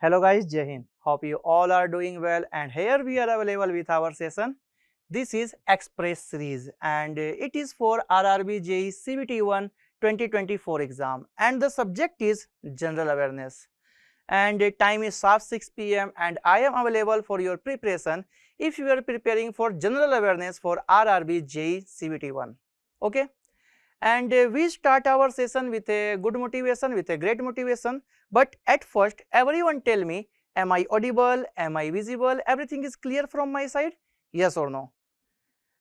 Hello guys, Jai Hind. Hope you all are doing well, and here we are available with our session. This is Express series and it is for RRB JEE CBT1 2024 exam, and the subject is general awareness, and time is sharp 6 p.m. and I am available for your preparation if you are preparing for general awareness for RRB JEE CBT1. Okay. And we start our session with a good motivation, with a great motivation. But at first, everyone tell me, am I audible? Am I visible? Everything is clear from my side? Yes or no?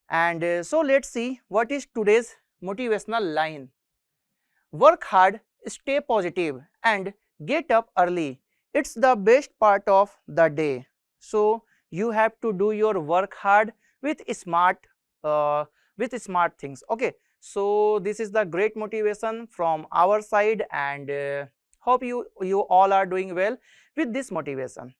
And so let's see what is today's motivational line. Work hard, stay positive, and get up early. It's the best part of the day. So you have to do your work hard with uh, smart things. Okay. So this is the great motivation from our side, and hope you all are doing well with this motivation.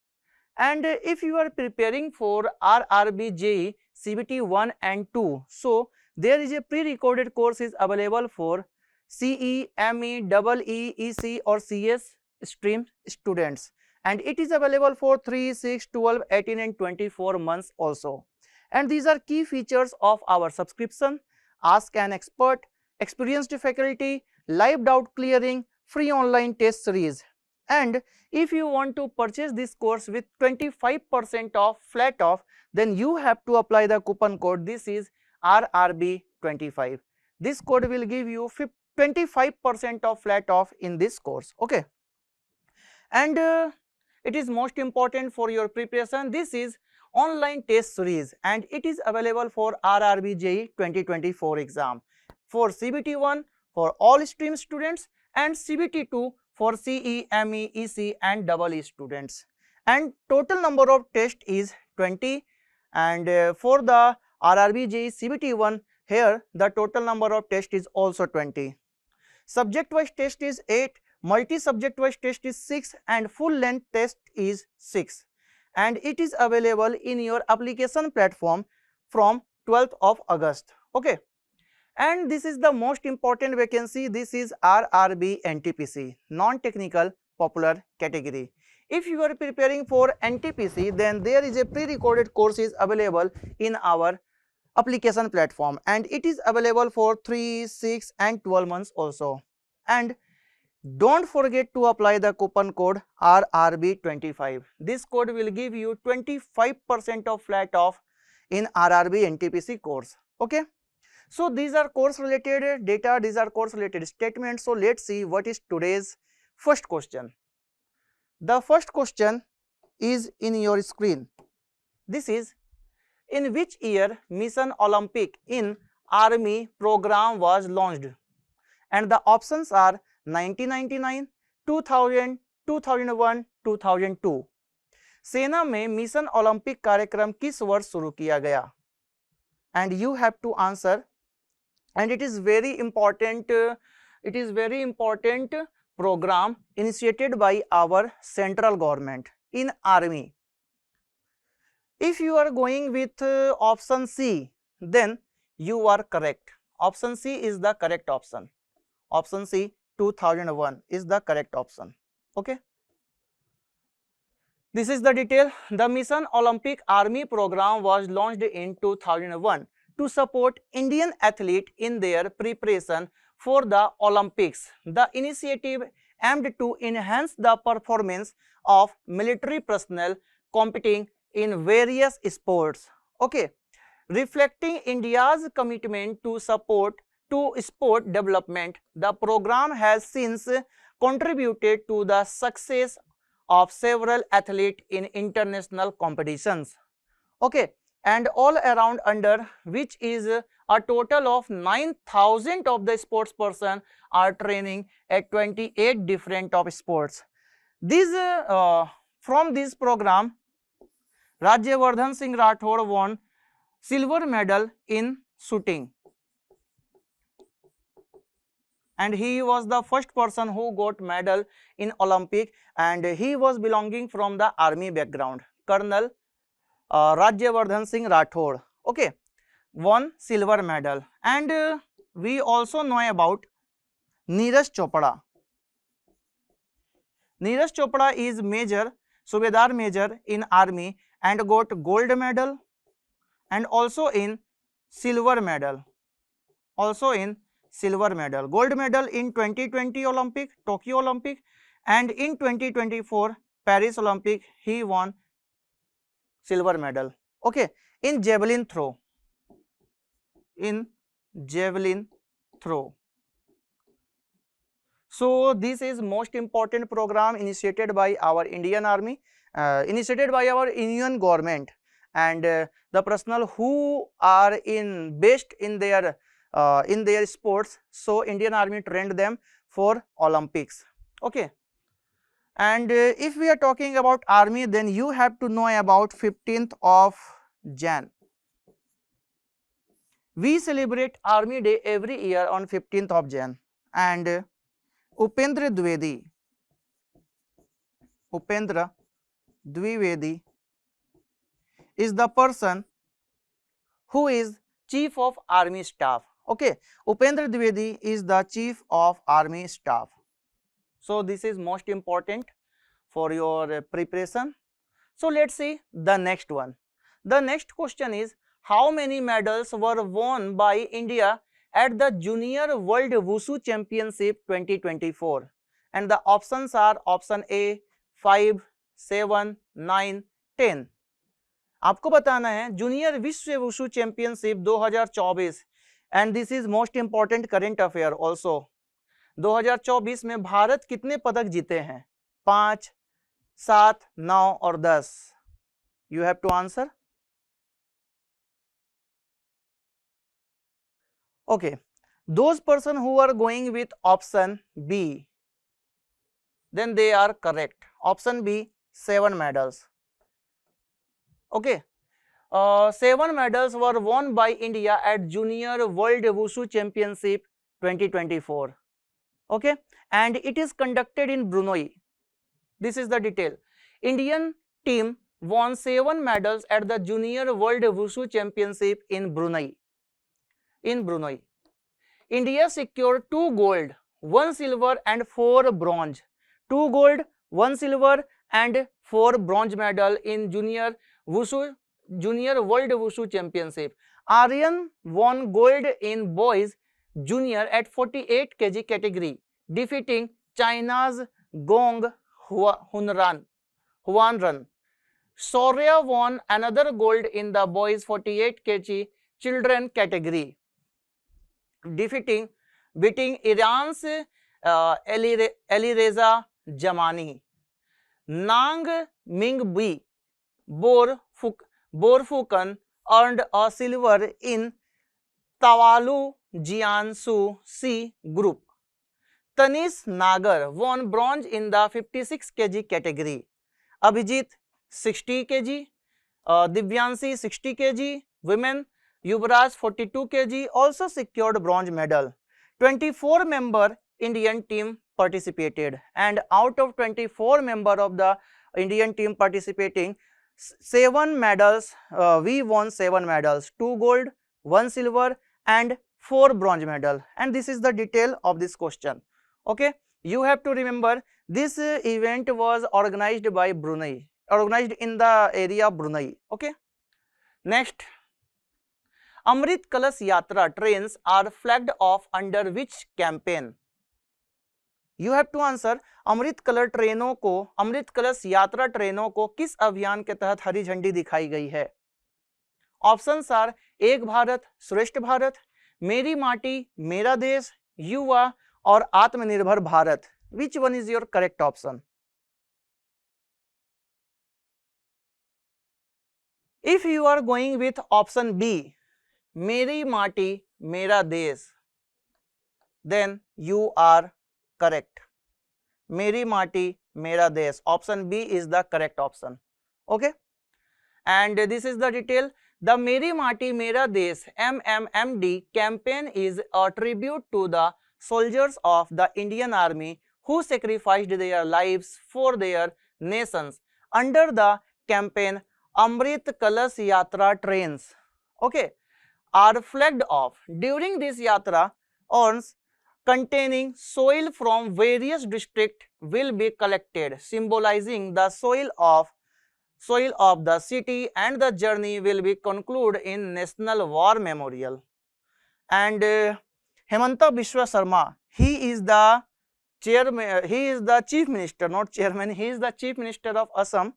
And if you are preparing for RRB JEE CBT 1 and 2, so there is a pre-recorded course is available for CE, ME, EE, EC or CS stream students, and it is available for 3, 6, 12, 18 and 24 months also. And these are key features of our subscription: Ask an Expert, experienced faculty, live doubt clearing, free online test series. And if you want to purchase this course with 25% off, flat off, then you have to apply the coupon code. This is RRB25. This code will give you 25% of flat off in this course. Okay. And it is most important for your preparation. This is online test series and it is available for RRB JEE 2024 exam, for CBT1 for all stream students and CBT2 for CE, ME, EC and EE students. And total number of tests is 20, and for the RRB JEE CBT1, here the total number of tests is also 20. Subject wise test is 8, multi-subject wise test is 6 and full length test is 6, and it is available in your application platform from 12th of August. Okay. And this is the most important vacancy. This is RRB NTPC, non-technical popular category. If you are preparing for NTPC, then there is a pre-recorded course is available in our application platform, and it is available for 3, 6 and 12 months also. And don't forget to apply the coupon code RRB25. This code will give you 25% of flat off in RRB NTPC course. Okay. So these are course related data, these are course related statements. So let's see what is today's first question. The first question is in your screen. This is: in which year Mission Olympic in Army program was launched? And the options are 1999, 2000, 2001, 2002. सेना में mission Olympic कार्यक्रम किस वर्ष शुरू किया गया? And you have to answer, and it is very important program initiated by our central government in army. If you are going with option C, then you are correct. Option C is the correct option. Option C, 2001 is the correct option. Okay. This is the detail. The Mission Olympic Army program was launched in 2001 to support Indian athletes in their preparation for the Olympics. The initiative aimed to enhance the performance of military personnel competing in various sports. Okay. Reflecting India's commitment to sport development, the program has since contributed to the success of several athletes in international competitions. Okay. And all around, under which is a total of 9,000 of the sports person are training at 28 different of sports. This from this program, Rajyavardhan Singh Rathore won silver medal in shooting, and he was the first person who got medal in Olympic, and he was belonging from the army background. Colonel Rajyavardhan Singh Rathore, okay, won silver medal. And we also know about Neeraj Chopra. Neeraj Chopra is Major Subedar Major in army and got gold medal and also in silver medal. Also in silver medal. Gold medal in 2020 Olympic, Tokyo Olympic, and in 2024 Paris Olympic he won silver medal. Okay, in javelin throw. In javelin throw. So this is most important program initiated by our Indian Army, initiated by our Indian government, and the personnel who are in best in their sports. So Indian Army trained them for Olympics. Okay, and if we are talking about army, then you have to know about 15th of Jan. We celebrate Army Day every year on 15th of Jan, and Upendra Dwivedi is the person who is Chief of Army Staff. Okay, Upendra Dwivedi is the Chief of Army Staff. So this is most important for your preparation. So let's see the next one. The next question is, how many medals were won by India at the Junior World Wushu Championship 2024? And the options are option A 5, 7, 9, 10. आपको बताना है junior विश्व wushu championship 2024 and this is most important current affair also. 2024 में भारत कितने पदक जीते हैं? 5, 7, 9 और 10. You have to answer. Okay, those person who are going with option B, then they are correct. Option B, 7 medals. Okay, 7 medals were won by India at Junior World Wushu Championship 2024. Okay, and it is conducted in Brunei. This is the detail. Indian team won 7 medals at the Junior World Wushu Championship in Brunei. India secured 2 gold, 1 silver and 4 bronze. 2 gold, 1 silver and 4 bronze medal in Junior World Wushu Championship. Aryan won gold in boys junior at 48 kg category, defeating China's Gong Huanran. Shaurya won another gold in the boys 48 kg children category, beating Iran's Alireza Jamani. Nang Mingbi Borfukan earned a silver in Tawalu Jiangsu C group. Tanis Nagar won bronze in the 56 kg category. Abhijit 60 kg, Divyanshi 60 kg, women Yuvraj 42 kg also secured bronze medal. 24-member Indian team participated, and out of 24 member of the Indian team participating, 7 medals, we won 7 medals, 2 gold, 1 silver and 4 bronze medal. And this is the detail of this question. Okay, you have to remember this event was organized by Brunei, organized in the area of Brunei. Okay, next, Amrit Kalash Yatra trains are flagged off under which campaign? You have to answer. अमृत कलश यात्रा ट्रेनों को किस अभियान के तहत हरी झंडी दिखाई गई है? ऑप्शंस आर एक भारत श्रेष्ठ भारत, मेरी माटी मेरा देश, युवा और आत्मनिर्भर भारत. Which one is your correct option? If you are going with option B, मेरी माटी मेरा देश, then you are correct. मेरी माटी मेरा देश, option B is the correct option. Okay, and this is the detail. The Meri Mati Mera Desh MMMD campaign is a tribute to the soldiers of the Indian Army who sacrificed their lives for their nations. Under the campaign, Amrit Kalash Yatra trains, okay, are flagged off. During this yatra, containing soil from various districts will be collected, symbolizing the soil of the city, and the journey will be concluded in National War Memorial. And Hemanta Biswa Sarma, he is the chairman, he is the chief minister, not chairman, he is the chief minister of Assam.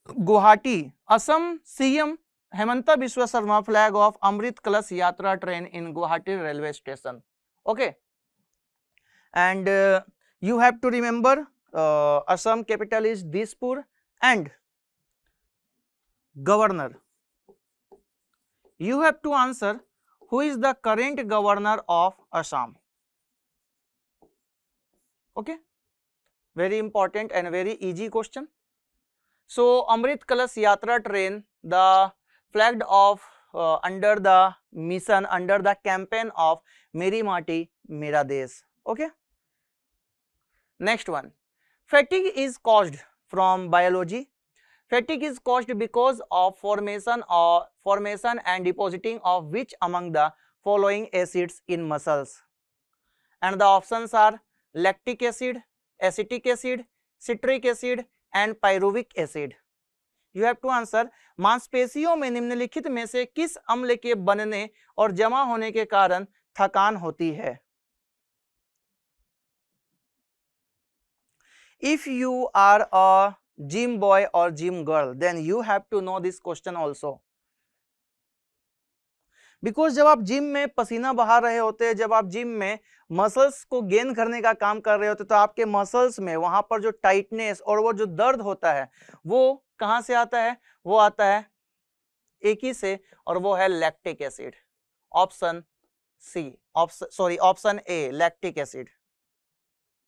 Guwahati, Assam CM Hemanta Biswa Sarma flag of Amrit Kalash Yatra train in Guwahati railway station. Okay, and you have to remember Assam capital is Dispur, and governor, you have to answer who is the current governor of Assam. Okay, very important and very easy question. So Amrit Kalash Yatra train, the flagged off under the mission, under the campaign of Meri Mati Mera Desh. Okay. Next one, fatigue is caused from biology. Fatigue is caused because of formation and depositing of which among the following acids in muscles? And the options are lactic acid, acetic acid, citric acid and pyruvic acid. You have to answer मांसपेशियों में निम्नलिखित में से किस अम्ल के बनने और जमा होने के कारण थकान होती है? If you are a gym boy or gym girl, then you have to know this question also. Because जब आप जिम में पसीना बहा रहे होते हैं, जब आप जिम में मसल्स को गेन करने का काम कर रहे होते हैं, तो आपके मसल्स में वहां पर जो टाइटनेस और वो जो दर्द होता है वो कहां से आता है? वो आता है एक ही से, और वो है lactic acid. Option C, option A, lactic acid.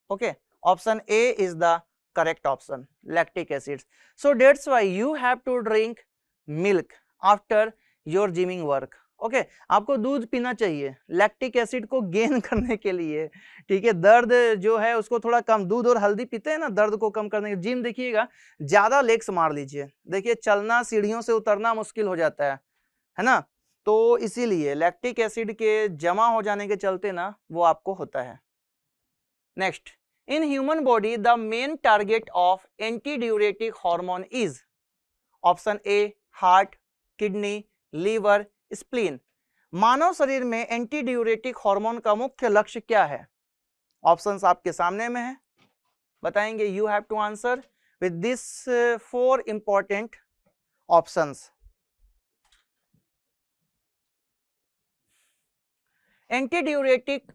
Okay, option A is the correct option, lactic acid. So that's why you have to drink milk after your gymming work. Okay, आपको दूध पीना चाहिए लैक्टिक एसिड को gain करने के लिए. ठीक है, दर्द जो है उसको थोड़ा कम, दूध और हल्दी पीते हैं ना दर्द को कम करने के. जिम देखिएगा, ज्यादा लेग्स मार लीजिए, देखिए चलना, सीढ़ियों से उतरना मुश्किल हो जाता है ना, तो इसीलिए लैक्टिक एसिड के जमा हो जाने के चलते ना वो आपको होता है. Next, in human body the main target of anti diuretic hormone is? Option A heart, kidney, liver, spleen. मानव शरीर में एंटी ड्यूरेटिक हार्मोन का मुख्य लक्ष्य क्या है? ऑप्शंस आपके सामने में है, बताएंगे. You have to answer with this 4 important options. Antidiuretic,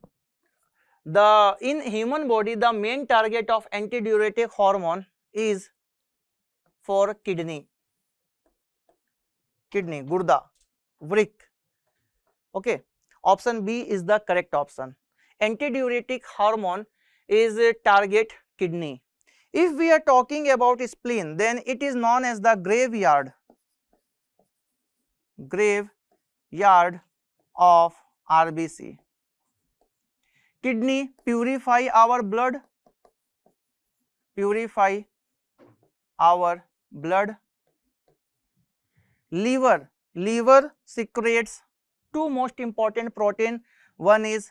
in human body the main target of antidiuretic hormone is for kidney, gurda, wrick. Okay, option B is the correct option. Antidiuretic hormone is target kidney. If we are talking about spleen, then it is known as the graveyard of RBC. Kidney purify our blood, Liver secretes 2 most important protein. One is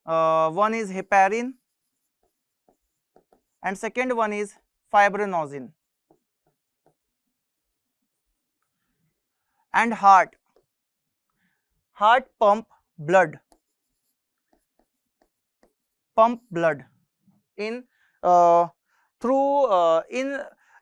heparin and second one is fibrinogen. And heart pump blood in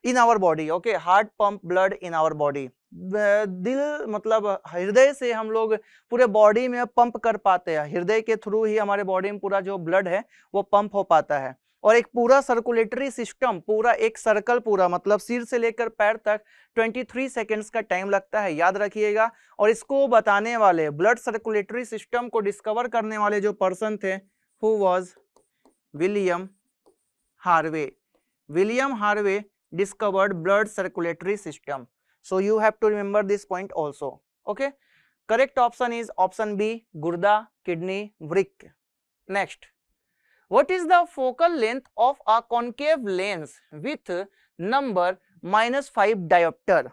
in our body. Okay, heart pump blood in our body. दिल मतलब हृदय से हम लोग पूरे body में pump कर पाते हैं, हृदय के थ्रू ही हमारे बॉडी में पूरा जो ब्लड है वो पंप हो पाता है. और एक पूरा सर्कुलेटरी सिस्टम, पूरा एक सर्कल पूरा मतलब सिर से लेकर पैर तक 23 सेकेंड्स का टाइम लगता है, याद रखिएगा. और इसको बताने वाले, ब्लड सर्कुलेटरी सिस्टम को डिस्कवर करने वाले जो पर्सन थे, who was William Harvey discovered blood circulatory system. So you have to remember this point also. Okay, correct option is option B, gurda, kidney, wrick. Next, what is the focal length of a concave lens with number -5 diopter?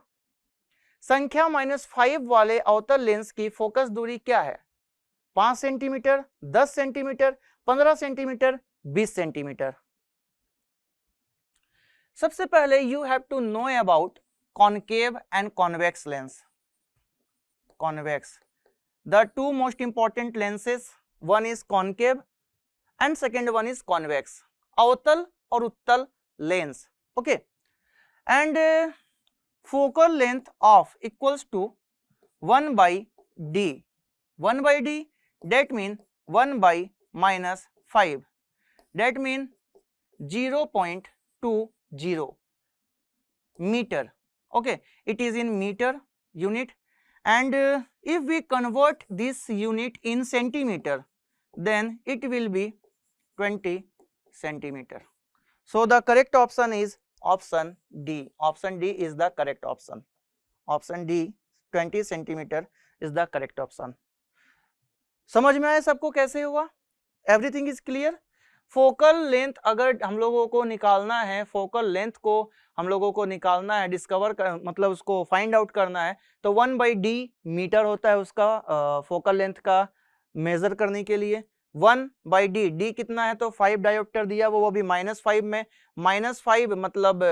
संख्या -5 वाले अवतल lens की focus दूरी क्या है? 5 centimetre, 10 centimetre, 15 centimetre, 20 centimetre. सबसे पहले you have to know about concave and convex lens. Convex, the two most important lenses, one is concave and second one is convex, अवतल और उत्तल लेंस। Okay, and focal length of equals to 1 by d. 1 by d, that mean 1 by minus 5, that mean 0.20 meter. Okay, it is in meter unit, and if we convert this unit in centimeter, then it will be 20 centimeter. So the correct option is option D. Option D is the correct option. Option D, 20 centimetre is the correct option. समझ में आया सबको कैसे हुआ? Everything is clear? Focal length अगर हम लोगों को निकालना है, फोकल लेंथ को हम लोगों को निकालना है, डिस्कवर कर, मतलब उसको फाइंड आउट करना है, तो 1 by d मीटर होता है उसका फोकल लेंथ का मेजर करने के लिए। 1 by d, d कितना है तो 5 डायोप्टर दिया, वो भी -5 में, -5 मतलब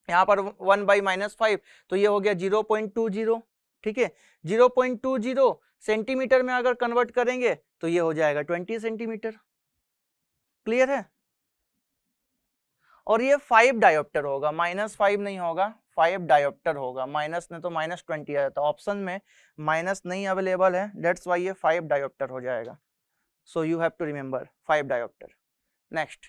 यहाँ पर 1 by -5, तो ये हो गया 0.20। ठीक है, 0.20 सेंटीमीटर में अगर कन्वर्ट करेंगे तो ये हो जाएगा 20 सेंटीमीटर। क्लियर है? और ये 5 डायोप्टर होगा, -5 नहीं होगा, 5 डायोप्टर होगा। माइनस ने तो -20 आया था, ऑप्शन में माइनस नहीं अवेलेबल है, दैट्स वाई ये 5 डायोप्टर हो जाएगा। So you have to remember 5 dioptre. Next,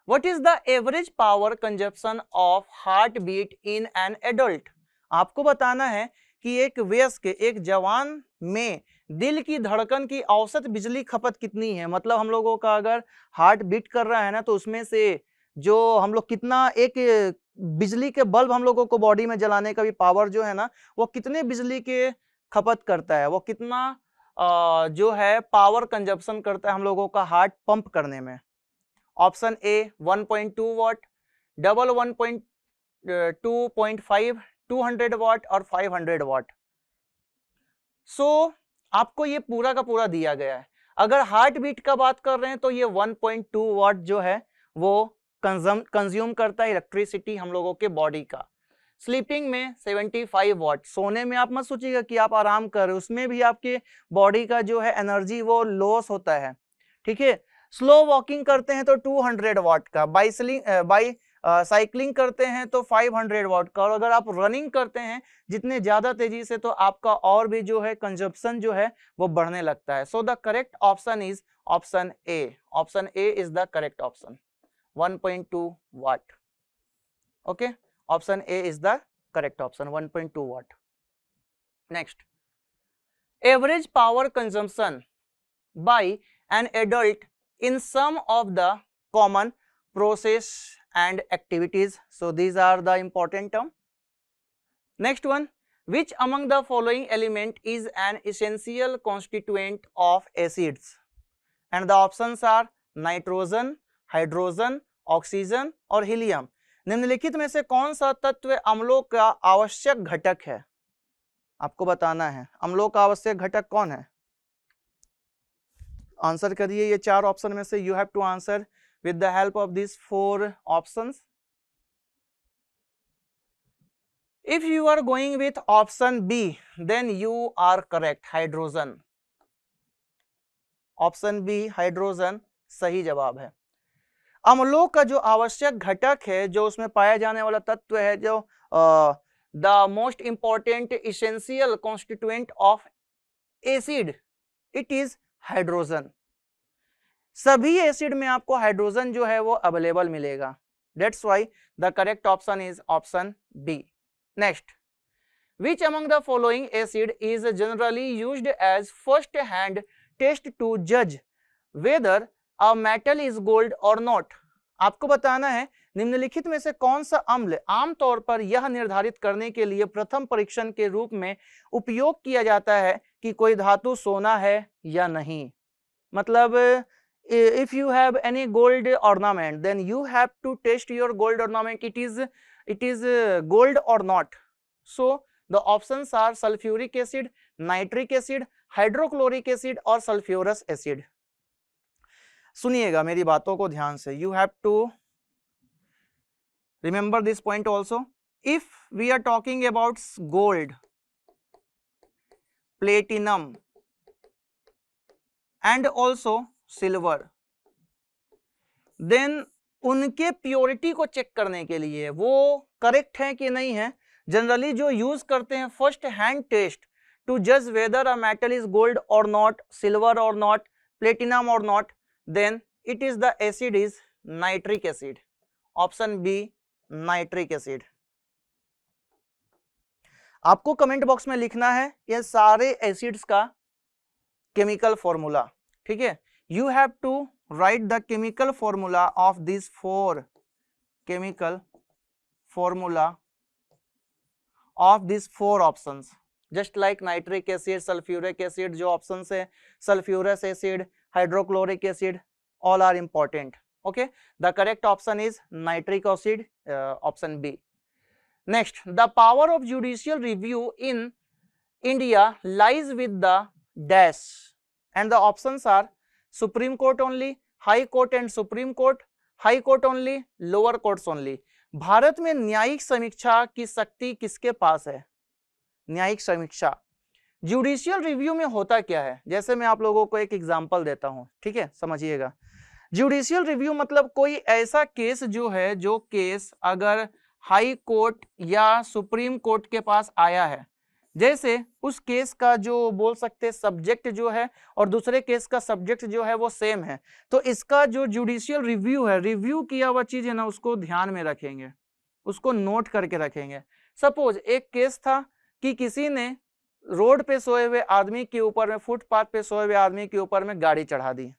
what is the average power consumption of heart beat in an adult? आपको बताना है कि एक वयस्क, एक जवान में दिल की धड़कन की औसत बिजली खपत कितनी है। मतलब हम लोगों का अगर हार्ट बीट कर रहा है ना, तो उसमें से जो हम लोग कितना, एक बिजली के बल्ब हम लोगों को बॉडी में जलाने का भी पावर जो है ना, वो कितने बिजली के खपत करता है, वो कितना जो है पावर कंजप्शन करता है हम लोगों का हार्ट पंप करने में। ऑप्शन ए 1.2 वाट, डबल 1.2.5, 200 वाट और 500 वाट। सो आपको ये पूरा का पूरा दिया गया है। अगर हार्ट बीट का बात कर रहे हैं तो ये 1.2 वाट जो है वो कंज्यूम करता है इलेक्ट्रिसिटी हम लोगों के बॉडी का। स्लीपिंग में 75 वाट, सोने में आप मत सोचिएगा कि आप आराम कर रहे हो, उसमें भी आपके बॉडी का जो है एनर्जी वो लॉस होता है। ठीक है, स्लो वॉकिंग करते हैं तो 200 वाट का, बाई साइकिलिंग करते हैं तो 500 वाट का, और अगर आप रनिंग करते हैं जितने ज्यादा तेजी से तो आपका और भी जो है कंजप्शन जो है वो बढ़ने लगता है। So the correct option is option A. Option A is the correct option, 1.2 watt. Okay, option A is the correct option, 1.2 watt. Next, average power consumption by an adult in some of the common process and activities. So these are the important term. Next one, which among the following element is an essential constituent of acids? And the options are nitrogen, hydrogen, oxygen और helium. निम्नलिखित में से कौन सा तत्व अम्लों का आवश्यक घटक है? आपको बताना है अम्लों का आवश्यक घटक कौन है। आंसर करिए ये 4 ऑप्शन में से, you have to answer with the help of this 4 options. If you are going with option B then you are correct, hydrogen. Option B hydrogen सही जवाब है। अम्लों का जो आवश्यक घटक है, जो उसमें पाया जाने वाला तत्व है, जो the most important essential constituent of acid, it is hydrogen. सभी एसिड में आपको हाइड्रोजन जो है वो अवेलेबल मिलेगा, that's why the correct option is option B. Next, which among the following acid is generally used as first hand test to जज whether a metal is gold और not? आपको बताना है निम्नलिखित में से कौन सा अम्ल आमतौर पर यह निर्धारित करने के लिए प्रथम परीक्षण के रूप में उपयोग किया जाता है कि कोई धातु सोना है या नहीं। मतलब if you have any gold ornament then you have to test your gold ornament, it is gold or not. So the options are sulfuric acid, nitric acid, hydrochloric acid और सल्फ्यूरस एसिड। सुनिएगा मेरी बातों को ध्यान से, you have to remember this point also. If we are talking about gold, platinum and also silver, then उनके purity को check करने के लिए वो करेक्ट है कि नहीं है, जनरली जो यूज करते हैं फर्स्ट हैंड टेस्ट टू जज whether a metal is gold और नॉट, सिल्वर और नॉट, प्लेटिनम और नॉट, then it is the acid is nitric acid, option B nitric acid. आपको कमेंट बॉक्स में लिखना है ये सारे एसिड्स का केमिकल फॉर्मूला, ठीक है। You have to write the chemical formula of these four chemical formula of these four options, just like nitric acid, sulfuric acid जो options है, sulfurous acid, hydrochloric acid, all are important. Okay, the correct option is nitric acid, option B. Next, the power of judicial review in India lies with the dash, and the options are Supreme Court only, High Court and Supreme Court, High Court only, Lower Courts only. Bharat में न्यायिक समीक्षा की शक्ति किसके पास है? न्यायिक समीक्षा, judicial review में होता क्या है? जैसे मैं आप लोगों को एक एग्जांपल देता हूं, ठीक है, समझिएगा। जुडिशियल रिव्यू मतलब कोई ऐसा केस जो है, जो केस अगर हाई कोर्ट या सुप्रीम कोर्ट के पास आया है, जैसे उस केस का जो बोल सकते सब्जेक्ट जो है और दूसरे केस का सब्जेक्ट जो है वो सेम है, तो इसका जो जुडिशियल रिव्यू है, रिव्यू किया हुआ चीज है ना, उसको ध्यान में रखेंगे, उसको नोट करके रखेंगे। सपोज एक केस था कि किसी ने रोड पे सोए हुए आदमी के ऊपर में, फुटपाथ पे सोए हुए आदमी के ऊपर में गाड़ी चढ़ा दी,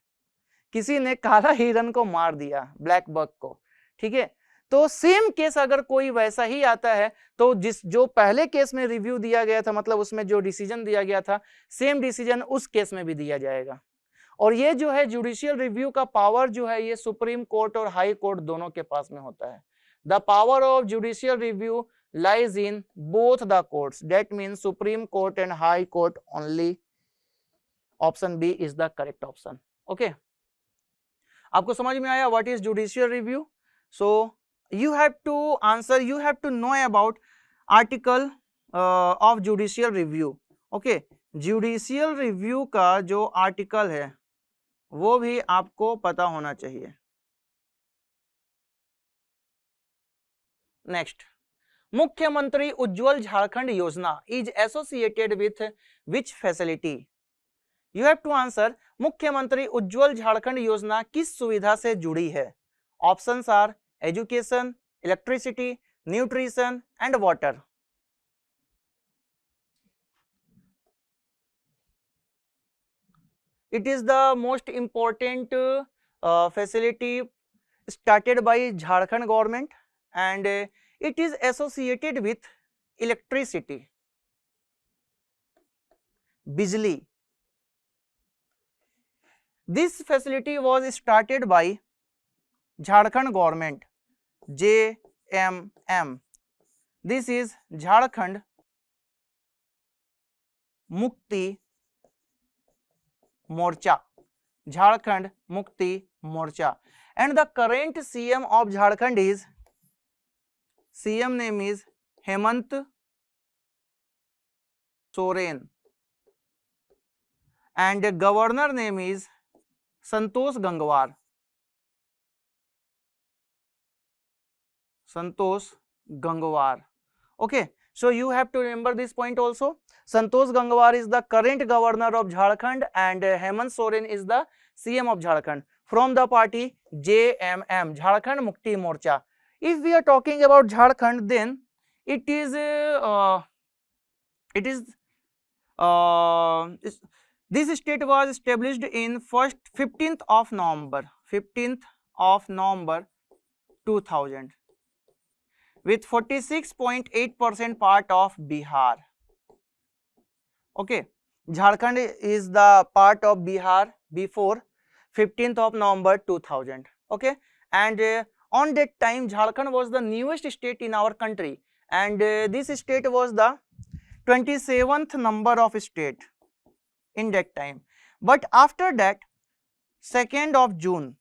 किसी ने काला हिरन को मार दिया, ब्लैक बक को, ठीक है। तो सेम केस अगर कोई वैसा ही आता है, तो जो पहले केस में रिव्यू दिया गया था, मतलब उसमें जो डिसीजन दिया गया था, सेम डिसीजन उस केस में भी दिया जाएगा। और ये जो है जुडिशियल रिव्यू का पावर जो है, ये सुप्रीम कोर्ट और हाई कोर्ट दोनों के पास में होता है। The power of judicial review lies in both the courts, that means Supreme Court and High Court only, option B is the correct option. Okay, आपको समझ में आया what is judicial review? So you have to answer, you have to know about article of judicial review. okay, judicial review का जो article है वो भी आपको पता होना चाहिए। नेक्स्ट, मुख्यमंत्री Ujjwal Jharkhand Yojana is associated with which facility? You have to answer, Mukhyamantri Ujjwal Jharkhand Yojana किस सुविधा से जुड़ी है? Options are education, electricity, nutrition and water. It is the most important facility started by Jharkhand government, and it is associated with electricity, bijli. This facility was started by Jharkhand government, JMM. This is Jharkhand Mukti Morcha, Jharkhand Mukti Morcha, and the current CM of Jharkhand is, CM name is Hemant Soren, and governor name is Santosh Gangwar. Santosh Gangwar. Okay, so you have to remember this point also. Santosh Gangwar is the current governor of Jharkhand, and Hemant Soren is the CM of Jharkhand from the party JMM, Jharkhand Mukti Morcha. If we are talking about Jharkhand, then it is this state was established in 15th of November 2000. with 46.8% part of Bihar. Okay, Jharkhand is the part of Bihar before 15th of November 2000. Okay, and on that time Jharkhand was the newest state in our country, and this state was the 27th number of state. in that time. But after that, 2nd of June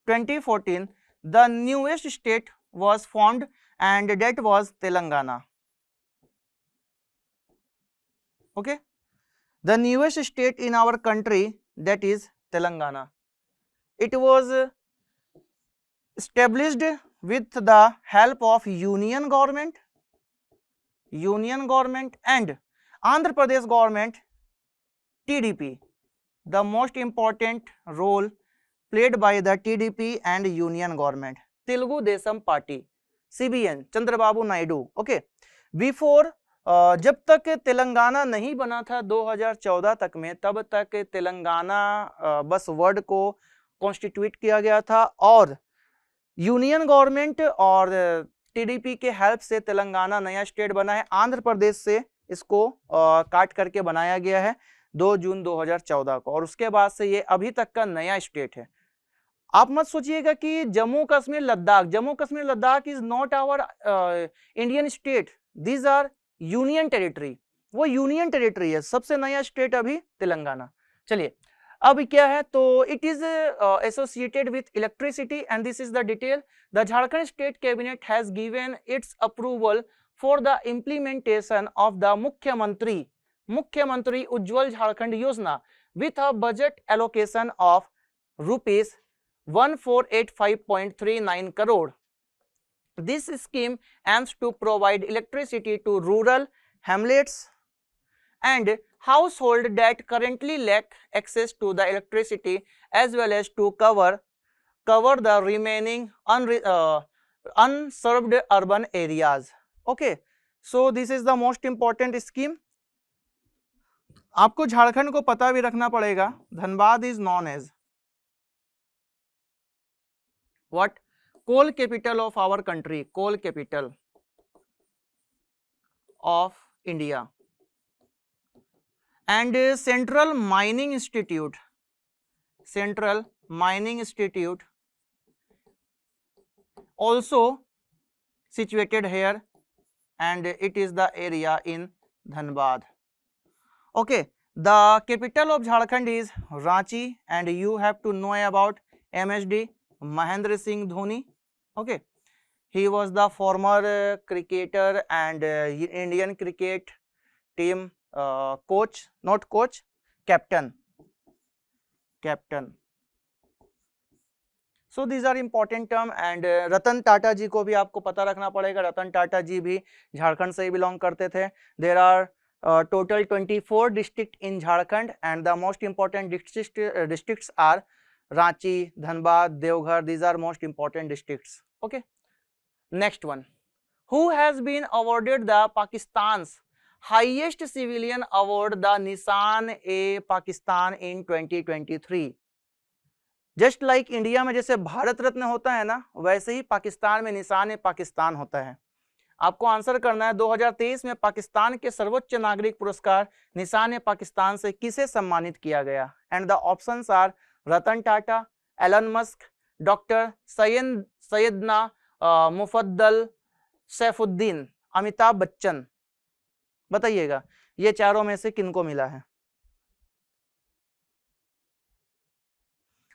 2014, the newest state was formed, and that was Telangana. Okay, the newest state in our country, that is Telangana. It was established with the help of union government and Andhra Pradesh government, TDP. The most important role played by the TDP and union government, Telugu Desam Party, CBN, Chandrababu Naidu. Okay, before जब तक तेलंगाना नहीं बना था 2014 तक में, तब तक तेलंगाना बस वर्ड को कॉन्स्टिट्यूट किया गया था, और यूनियन गवर्नमेंट और टीडीपी के हेल्प से तेलंगाना नया स्टेट बना है। आंध्र प्रदेश से इसको काट करके बनाया गया है 2 जून 2014 को, और उसके बाद से ये अभी तक का नया स्टेट है। आप मत सोचिएगा कि Jammu Kashmir Ladakh is not our Indian state, these are union territory, वो यूनियन टेरिटरी है। सबसे नया स्टेट अभी तेलंगाना। चलिए अब क्या है, तो it is associated with electricity, and this is the detail. The Jharkhand state cabinet has given it's approval for the implementation of the मुख्यमंत्री उज्ज्वल झारखंड योजना with a budget allocation of rupees 1485.39 crore. This scheme aims to provide electricity to rural hamlets and households that currently lack access to the electricity, as well as to cover the remaining unserved urban areas. Okay, so this is the most important scheme. आपको झारखंड को पता भी रखना पड़ेगा, Dhanbad is known as what, coal capital of our country, coal capital of India, and Central Mining Institute also situated here, and it is the area in Dhanbad. Okay, the capital of Jharkhand is Ranchi, and you have to know about MSD Mahendra Singh Dhoni. Okay, he was the former cricketer and Indian cricket team coach, not coach, captain. So these are important term, and Ratan Tata जी को भी आपको पता रखना पड़ेगा। रतन टाटा जी भी झारखंड से ही belong करते थे। There are total 24 districts in Jharkhand, and the most important districts are Ranchi, Dhanbad, Deoghar. These are most important districts. Okay, next one. Who has been awarded the Pakistan's highest civilian award, the Nishan-e-Pakistan in 2023? Just like India में जैसे भारत रत्न होता है ना, वैसे ही पाकिस्तान में निशान-ए-पाकिस्तान होता है। आपको आंसर करना है 2023 में पाकिस्तान के सर्वोच्च नागरिक पुरस्कार निशान-ए-पाकिस्तान से किसे सम्मानित किया गया? And the options are Ratan Tata, Elon Musk, doctor Syedna Mufaddal Saifuddin, Amitabh Bachchan. बताइएगा ये चारों में से किनको मिला है?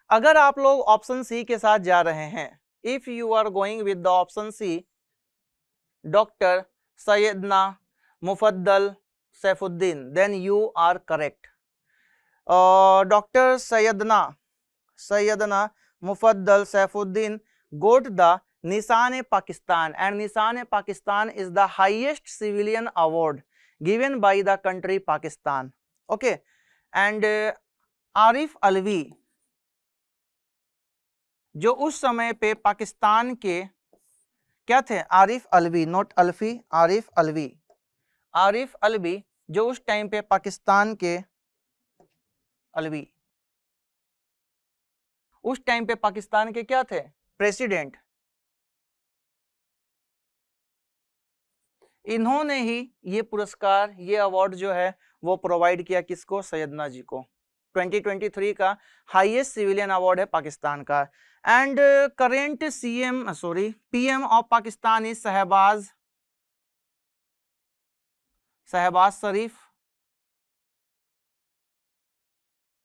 अगर आप लोग ऑप्शन सी के साथ जा रहे हैं, if you are going with the option C, doctor Syedna Mufaddal Saifuddin, then you are correct. Doctor Syedna Mufaddal Saifuddin got the Nishan-e-Pakistan, and Nishan-e-Pakistan is the highest civilian award given by the country Pakistan. Okay, and Arif Alvi, जो उस समय पे पाकिस्तान के क्या थे? Arif Alvi, note अल्फी, Arif Alvi जो उस time पे पाकिस्तान के उस टाइम पे पाकिस्तान के क्या थे? प्रेसिडेंट। इन्होंने ही ये पुरस्कार, ये अवार्ड जो है वो प्रोवाइड किया किसको? सैयदना जी को। 2023 का हाईएस्ट सिविलियन अवार्ड है पाकिस्तान का। And current PM of Pakistan is Shehbaz Sharif.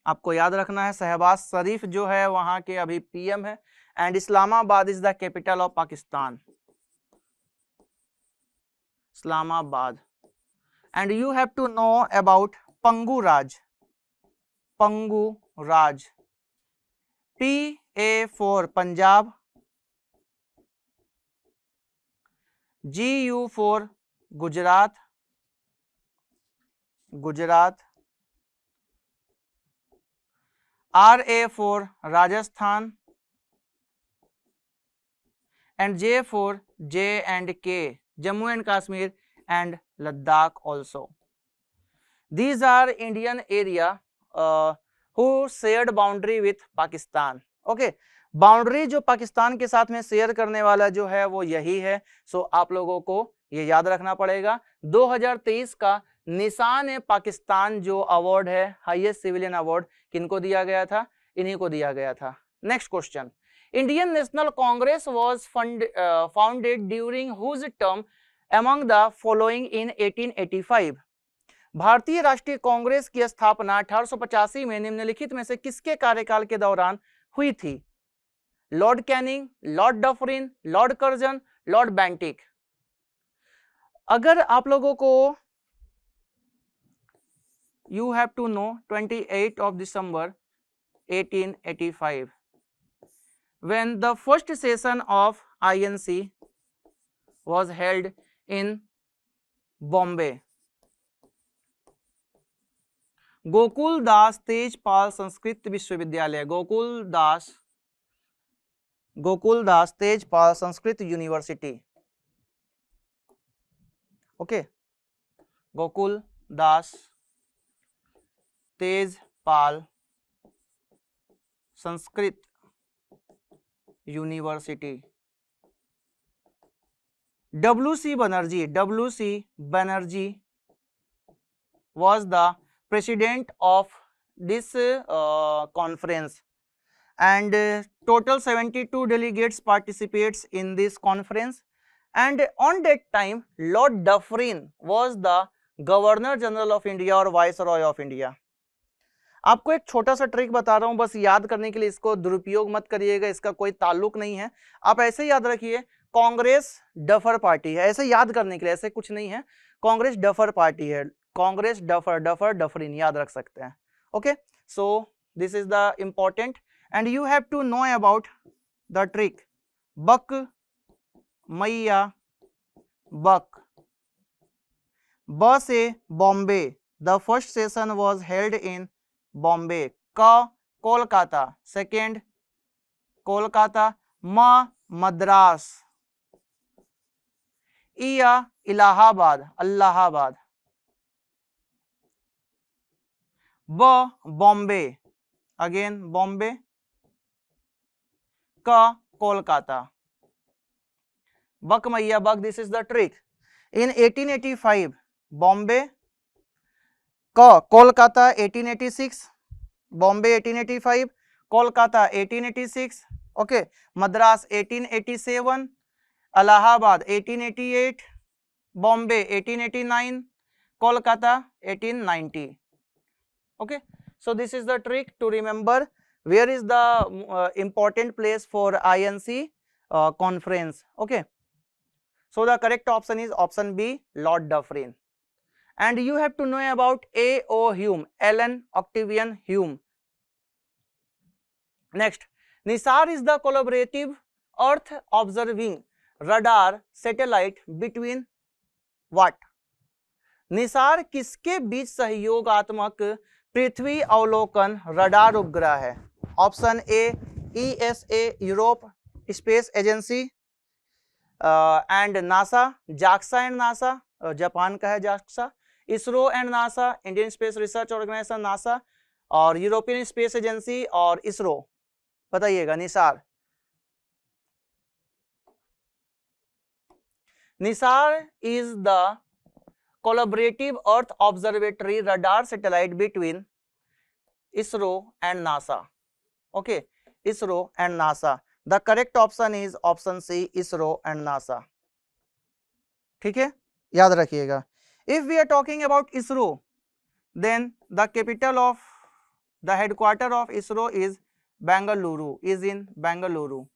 आपको याद रखना है शहबाज शरीफ जो है वहां के अभी पीएम है, and Islamabad is the capital of Pakistan, Islamabad. And you have to know about Pangu Raj, Pangu Raj, PA for Punjab, GU for Gujarat, Gujarat, RA for Rajasthan, and J for J&K, Jammu and Kashmir and Ladakh also. These are Indian area who shared boundary with Pakistan. Okay, boundary जो पाकिस्तान के साथ में share करने वाला जो है वो यही है। सो आप लोगों को ये याद रखना पड़ेगा। 2023 का निशान ए पाकिस्तान जो अवार्ड है, हाईएस्ट सिविलियन अवार्ड, किनको दिया गया था? इन्हीं को दिया गया था। Next question, Indian National Congress was founded during whose term among the following in 1885? भारतीय राष्ट्रीय कांग्रेस की स्थापना 1885 में निम्नलिखित में से किसके कार्यकाल के दौरान हुई थी? Lord Canning, Lord Dufferin, Lord Curzon, Lord Bentinck. अगर आप लोगों को you have to know 28 of December 1885 when the first session of INC was held in Bombay. Gokul Das Tejpal Sanskrit विश्वविद्यालय, Gokul Das Tejpal Sanskrit university. Okay, Gokul Das Tejpal Sanskrit university. WC Banerjee was the president of this conference, and total 72 delegates participates in this conference, and on that time Lord Dufferin was the Governor General of India और Viceroy of India। आपको एक छोटा सा trick बता रहा हूं, बस याद करने के लिए, इसको दुरुपयोग मत करिएगा, इसका कोई ताल्लुक नहीं है। आप ऐसे याद रखिए, कांग्रेस डफर पार्टी है, ऐसे याद करने के लिए, ऐसे कुछ नहीं है, कांग्रेस डफर पार्टी है, कांग्रेस डफरिन याद रख सकते हैं। Okay, so this is the important, and you have to know about the trick बक मैया बक। ब से Bombay, the first session was held in Bombay. क कोलकाता, सेकेंड कोलकाता। म मद्रास। इया इलाहाबाद, अल्लाहाबाद। ब बॉम्बे, अगेन बॉम्बे। क कोलकाता। बक मैया बक, दिस इज द ट्रिक। इन 1885 बॉम्बे, क Kolkata 1886, Bombay 1885, Kolkata 1886, okay, Madras 1887, Allahabad 1888, Bombay 1889, Kolkata 1890। okay, so this is the trick to remember where is the important place for INC conference. Okay, so the correct option is option B, Lord Dufferin. And you have to know about A.O. Hume, Alan Octavian Hume. Next, NISAR is the collaborative earth observing radar satellite between what? NISAR किसके बीच सहयोगात्मक पृथ्वी अवलोकन radar उपग्रह है? Option A ESA Europe space agency and NASA, JAXA and NASA, Japan का है JAXA, ISRO and NASA, Indian Space Research Organisation NASA, और यूरोपियन स्पेस एजेंसी और इसरो। बताइएगा NISAR. NISAR is the collaborative earth observatory radar satellite between ISRO and NASA. Okay, ISRO and NASA. The correct option is option C, ISRO and NASA. ठीक है, याद रखिएगा। If we are talking about ISRO, then the capital of The headquarter of ISRO is Bangalore, is in Bangalore.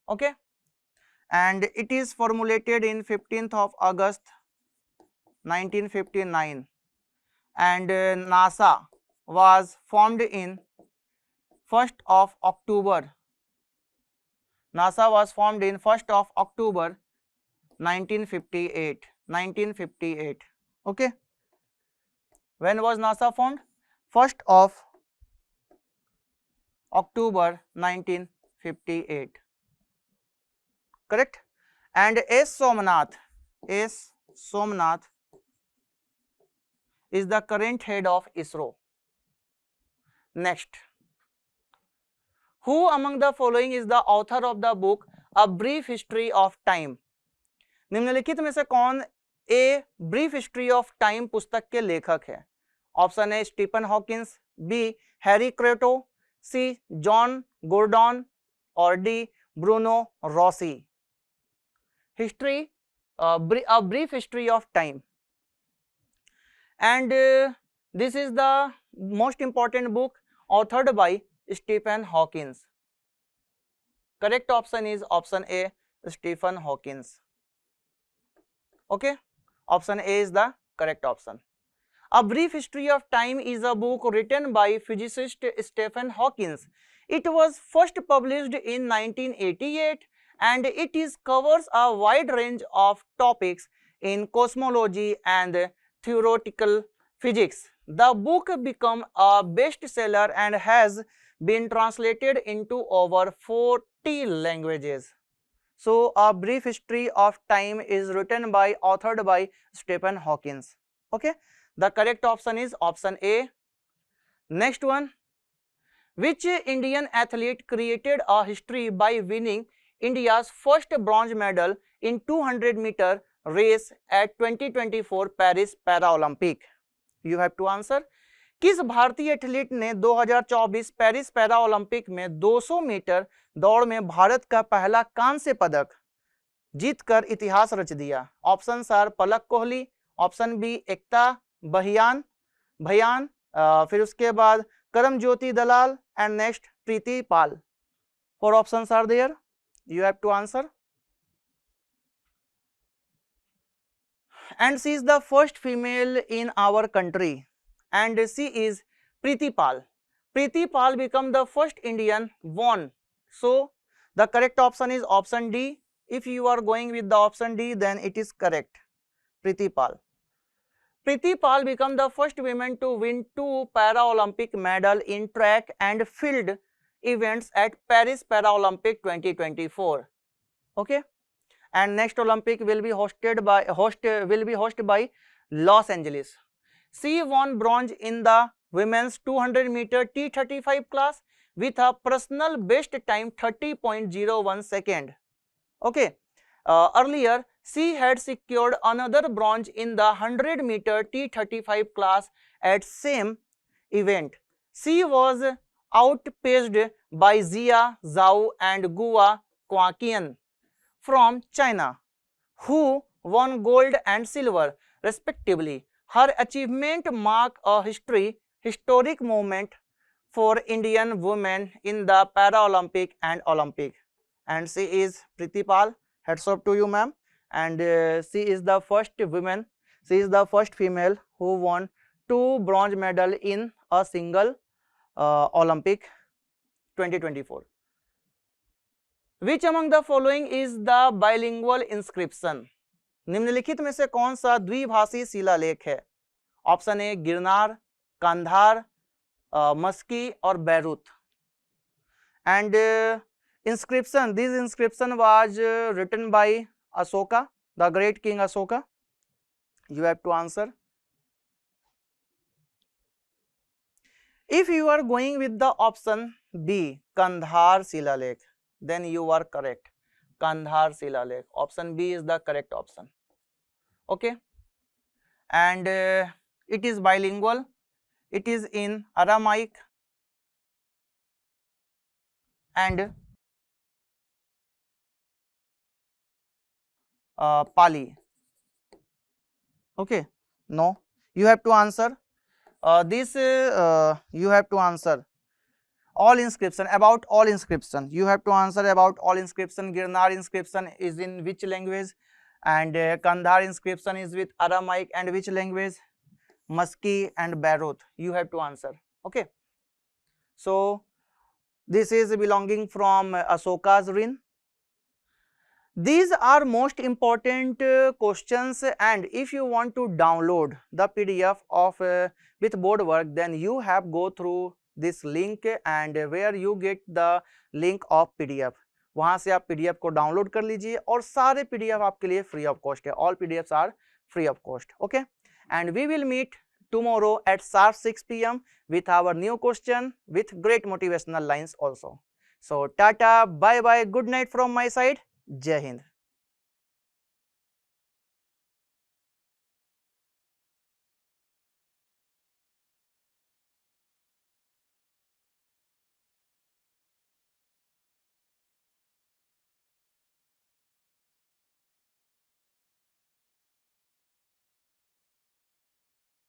Okay, and it is formulated in 15th of August 1959, and NASA was formed in 1st of October. NASA was formed in 1st of October 1958. 1958. Okay. When was NASA formed? 1st of October 1958. Correct. And S. Somnath is the current head of ISRO. Next. Who among the following is the author of the book A Brief History of Time? निम्नलिखित में से कौन A Brief History of Time पुस्तक के लेखक है? Option A Stephen Hawkins, B Harry Kroto, C John Gordon और D Bruno Rossi. History, a brief history of time, and this is the most important book authored by Stephen Hawking. Correct option is option A, Stephen Hawking. Okay, option A is the correct option. A Brief History of Time is a book written by physicist Stephen Hawking. It was first published in 1988 and it covers a wide range of topics in cosmology and theoretical physics. The book became a bestseller and has been translated into over 40 languages. So, A Brief History of Time is written by, authored by Stephen Hawking. Okay, the correct option is option A. Next one, which Indian athlete created a history by winning India's first bronze medal in 200-meter race at 2024 Paris Paralympic? You have to answer. किस भारतीय athlete ने 2024 Paris para Olympic में 200 metre दौड़ में भारत का पहला कांस्य पदक जीतकर इतिहास रच दिया? Option are Palak Kohli, option B Ekta Bhyan, फिर उसके बाद Karamjyoti Dalal and next Preeti Pal. 4 options are there, you have to answer. And she is the first female in our country and she is Preeti Pal. Preeti Pal became the first Indian born. So the correct option is option D. If you are going with the option D, then it is correct. Preeti Pal. Preeti Pal became the first woman to win 2 Paralympic medals in track and field events at Paris Paralympic 2024. Okay, and next Olympic will be hosted by Los Angeles. She won bronze in the women's 200-meter T35 class with a personal best time 30.01 second. Okay, earlier she had secured another bronze in the 100-meter T35 class at same event. She was outpaced by Jia Zhao and Guo Guangqian from China, who won gold and silver respectively. Her achievement mark a historic moment for Indian women in the Paralympic and Olympic. And she is Preeti Pal. Hats off to you, ma'am. And she is the first woman. She is the first female who won 2 bronze medals in a single Olympic 2024. Which among the following is the bilingual inscription? निम्नलिखित में से कौन सा द्विभाषी शिलालेख है? Option ए गिरनार, कंधार, मस्की और Beirut. And inscription, this inscription was written by Ashoka, the great king Ashoka. You have to answer. If you are going with the option B, Kandhar Shilalekh, then you are correct. Kandhar Shilalekh. Option B is the correct option. Okay. And it is bilingual. It is in Aramaic and Pali. Okay. No. You have to answer. This you have to answer all inscription, about all inscription. You have to answer about all inscription. Girnar inscription is in which language, and Kandahar inscription is with Aramaic and which language? Musky and Baroth. You have to answer. Okay. So this is belonging from Ashoka's reign. These are most important questions, and if you want to download the PDF of with board work, then you have go through this link, and where you get the link of PDF. वहाँ से आप PDF को download कर लीजिए और सारे PDF आपके लिए फ्री ऑफ कॉस्ट है. All PDFs are free of cost. Okay, and we will meet tomorrow at sharp 6 p.m. with our new question with great motivational lines also. So tata, bye bye, good night from my side. Jai Hind.